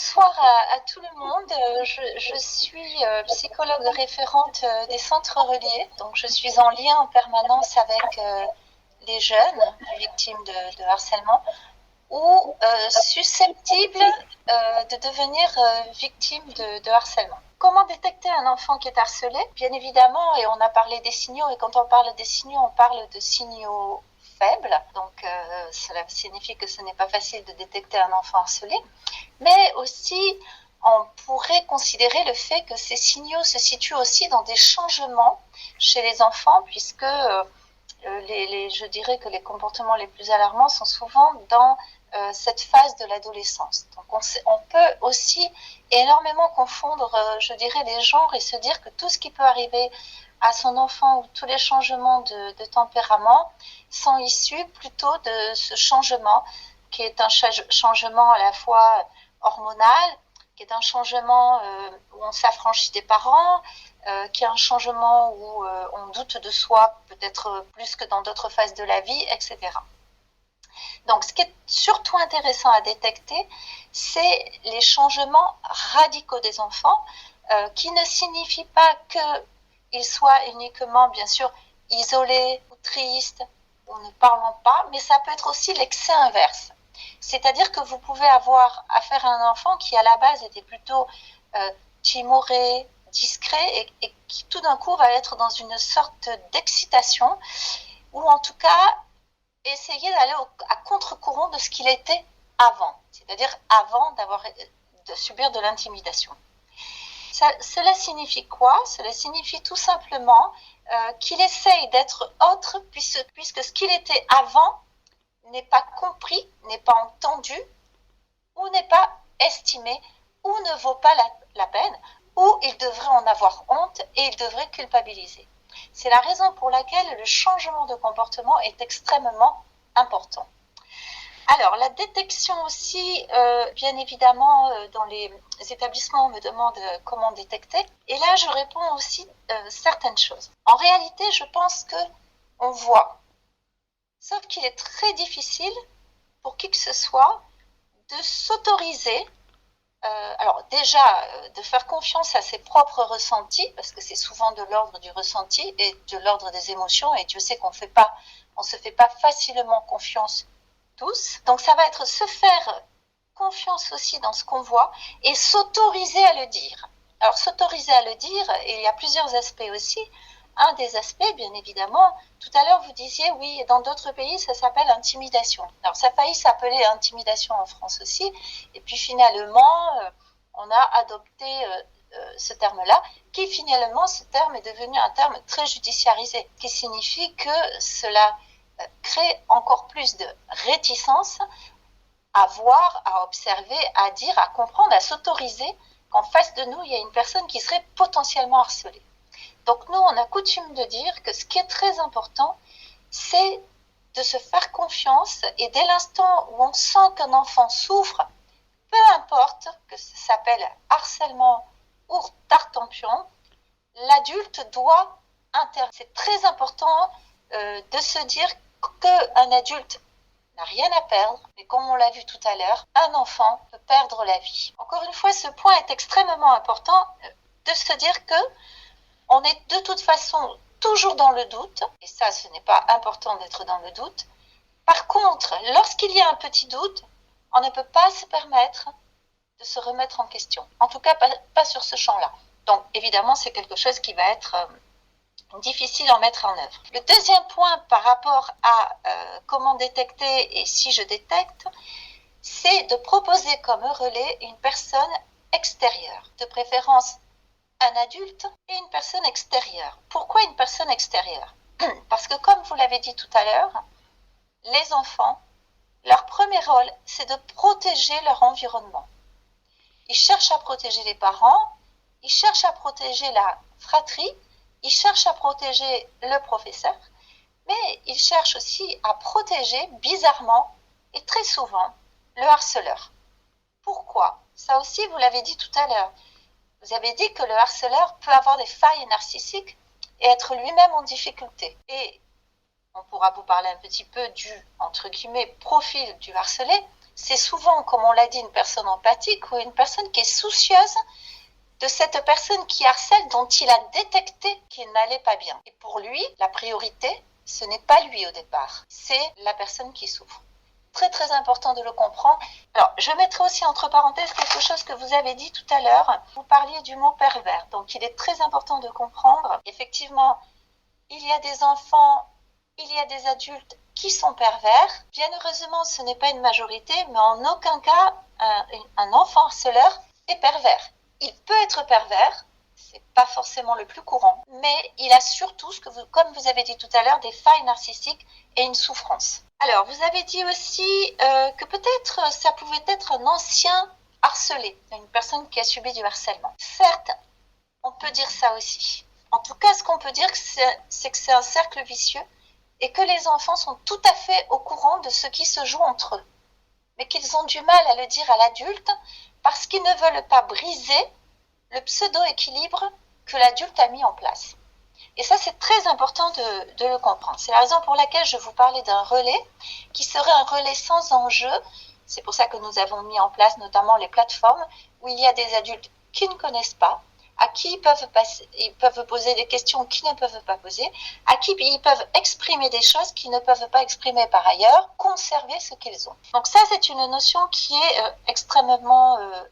Bonsoir à tout le monde. Je suis psychologue référente des centres reliés. Donc, je suis en lien en permanence avec les jeunes victimes de harcèlement ou susceptibles de devenir victimes de harcèlement. Comment détecter un enfant qui est harcelé? Bien évidemment, et on a parlé des signaux, et quand on parle des signaux, on parle de signaux faibles. Donc, cela signifie que ce n'est pas facile de détecter un enfant harcelé. Mais aussi, on pourrait considérer le fait que ces signaux se situent aussi dans des changements chez les enfants, puisque je dirais que les comportements les plus alarmants sont souvent dans cette phase de l'adolescence. Donc on peut aussi énormément confondre, je dirais, les genres et se dire que tout ce qui peut arriver à son enfant ou tous les changements de tempérament sont issus plutôt de ce changement qui est un changement à la fois hormonal, qui est un changement où on s'affranchit des parents, qui est un changement où on doute de soi peut-être plus que dans d'autres phases de la vie, etc. Donc, ce qui est surtout intéressant à détecter, c'est les changements radicaux des enfants, qui ne signifient pas qu'ils soient uniquement, bien sûr, isolés ou tristes ou ne parlant pas, mais ça peut être aussi l'excès inverse. C'est-à-dire que vous pouvez avoir affaire à un enfant qui, à la base, était plutôt timoré, discret, et qui tout d'un coup va être dans une sorte d'excitation, ou en tout cas essayer d'aller à contre-courant de ce qu'il était avant, c'est-à-dire avant de subir de l'intimidation. Cela signifie quoi? Cela signifie tout simplement qu'il essaye d'être autre, puisque ce qu'il était avant n'est pas compris, n'est pas entendu, ou n'est pas estimé, ou ne vaut pas la peine, ou il devrait en avoir honte et il devrait culpabiliser. C'est la raison pour laquelle le changement de comportement est extrêmement important. Alors, la détection aussi, bien évidemment, dans les établissements, on me demande comment détecter. Et là, je réponds aussi certaines choses. En réalité, je pense qu'on voit. Sauf qu'il est très difficile pour qui que ce soit de s'autoriser, alors déjà, de faire confiance à ses propres ressentis, parce que c'est souvent de l'ordre du ressenti et de l'ordre des émotions, et Dieu sait qu'on se fait pas facilement confiance tous. Donc ça va être se faire confiance aussi dans ce qu'on voit et s'autoriser à le dire. Alors s'autoriser à le dire, et il y a plusieurs aspects aussi. Un des aspects, bien évidemment, tout à l'heure vous disiez, oui, dans d'autres pays, ça s'appelle intimidation. Alors ça a failli s'appeler intimidation en France aussi, et puis finalement, on a adopté ce terme-là, qui finalement, ce terme est devenu un terme très judiciarisé, qui signifie que cela crée encore plus de réticence à voir, à observer, à dire, à comprendre, à s'autoriser qu'en face de nous, il y a une personne qui serait potentiellement harcelée. Donc nous, on a coutume de dire que ce qui est très important, c'est de se faire confiance, et dès l'instant où on sent qu'un enfant souffre, peu importe que ça s'appelle harcèlement ou tartempion, l'adulte doit intervenir. C'est très important de se dire qu'un adulte n'a rien à perdre, mais comme on l'a vu tout à l'heure, un enfant peut perdre la vie. Encore une fois, ce point est extrêmement important, de se dire que on est de toute façon toujours dans le doute, et ça, ce n'est pas important d'être dans le doute. Par contre, lorsqu'il y a un petit doute, on ne peut pas se permettre de se remettre en question. En tout cas, pas sur ce champ-là. Donc, évidemment, c'est quelque chose qui va être difficile à mettre en œuvre. Le deuxième point par rapport à comment détecter et si je détecte, c'est de proposer comme relais une personne extérieure, de préférence un adulte et une personne extérieure. Pourquoi une personne extérieure? Parce que comme vous l'avez dit tout à l'heure, les enfants, leur premier rôle, c'est de protéger leur environnement. Ils cherchent à protéger les parents, ils cherchent à protéger la fratrie, ils cherchent à protéger le professeur, mais ils cherchent aussi à protéger, bizarrement, et très souvent, le harceleur. Pourquoi? Ça aussi, vous l'avez dit tout à l'heure. Vous avez dit que le harceleur peut avoir des failles narcissiques et être lui-même en difficulté. Et on pourra vous parler un petit peu du, entre guillemets, profil du harcelé. c'est souvent, comme on l'a dit, une personne empathique ou une personne qui est soucieuse de cette personne qui harcèle, dont il a détecté qu'il n'allait pas bien. Et pour lui, la priorité, ce n'est pas lui au départ, c'est la personne qui souffre. Très très important de le comprendre. Alors, je mettrai aussi entre parenthèses quelque chose que vous avez dit tout à l'heure. Vous parliez du mot pervers. Donc, il est très important de comprendre. Effectivement, il y a des enfants, il y a des adultes qui sont pervers. Bien heureusement, ce n'est pas une majorité, mais en aucun cas, un enfant harceleur est pervers. Il peut être pervers, c'est pas forcément le plus courant, mais il a surtout, comme vous avez dit tout à l'heure, des failles narcissiques et une souffrance. Alors, vous avez dit aussi que peut-être ça pouvait être un ancien harcelé, une personne qui a subi du harcèlement. Certes, on peut dire ça aussi. En tout cas, ce qu'on peut dire, c'est que c'est un cercle vicieux et que les enfants sont tout à fait au courant de ce qui se joue entre eux, mais qu'ils ont du mal à le dire à l'adulte parce qu'ils ne veulent pas briser le pseudo-équilibre que l'adulte a mis en place. Et ça, c'est très important de le comprendre. C'est la raison pour laquelle je vous parlais d'un relais qui serait un relais sans enjeu. C'est pour ça que nous avons mis en place notamment les plateformes où il y a des adultes qui ne connaissent pas, à qui ils peuvent poser des questions qu'ils ne peuvent pas poser, à qui ils peuvent exprimer des choses qu'ils ne peuvent pas exprimer par ailleurs, conserver ce qu'ils ont. Donc ça, c'est une notion qui est extrêmement importante.